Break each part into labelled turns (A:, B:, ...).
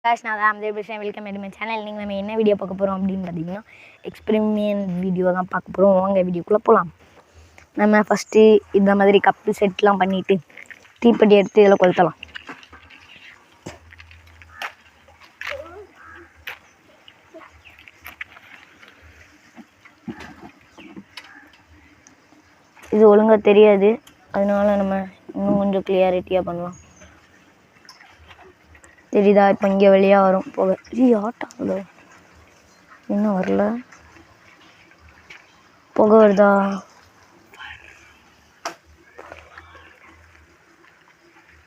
A: guys, நான் தான் welcome to my channel. நீங்கள் நம்ம என்ன வீடியோ பார்க்க போகிறோம் அப்படின்னு பார்த்தீங்கன்னா எக்ஸ்பெரிமெண்ட் வீடியோ தான் பார்க்க போகிறோம். வாங்க வீடியோக்குள்ளே போகலாம். நம்ம ஃபஸ்ட்டு இந்த மாதிரி கப்பு செட்லாம் பண்ணிவிட்டு தீப்பெட்டி எடுத்து இதில் கொளுத்தலாம். இது ஒழுங்காக தெரியாது, அதனால நம்ம இன்னும் கொஞ்சம் கிளியாரிட்டியாக பண்ணலாம். தெரியுதா? இப்போ இங்கே வெளியாக வரும் போக. ஆட்டாகுது, இன்னும் வரல. புகை வருதா?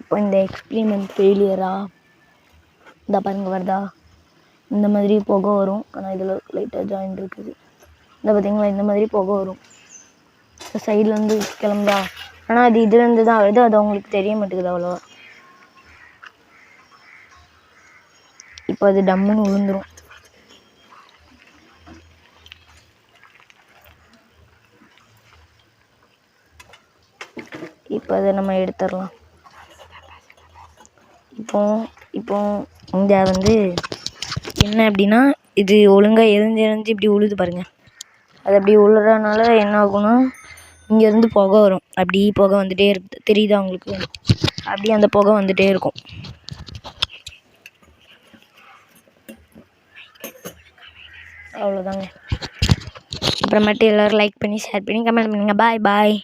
A: இப்போ இந்த எக்ஸ்பிரிமெண்ட் ஃபெயிலியரா? இந்த பாருங்க வருதா? இந்த மாதிரி புகை வரும். ஆனால் இதில் லைட்டாக ஜாயின் இருக்குது. இந்த பார்த்தீங்களா, இந்த மாதிரி புகை வரும். இப்போ சைட்லேருந்து கிளம்புதா? ஆனால் அது இதுலேருந்து தான் வருது, அது அவங்களுக்கு தெரிய மாட்டேங்குது அவ்வளோவா. இப்போ அது டம்முன்னு விழுந்துடும். இப்போ அதை நம்ம எடுத்துடலாம். இப்போ இங்கே என்ன அப்படின்னா, இது ஒழுங்காக எரிஞ்சு இப்படி உழுது பாருங்கள். அது அப்படி உழுறதுனால என்ன ஆகும்னா, இங்கேருந்து புகை வரும். அப்படி புகை வந்துகிட்டே இருக்குது. தெரியுதா உங்களுக்கு? அப்படி அந்த புகை வந்துகிட்டே இருக்கும். அவ்வளோதாங்க. அப்புறமேட்டு எல்லோரும் லைக் பண்ணி ஷேர் பண்ணி கமெண்ட் பண்ணுங்கள். பாய்.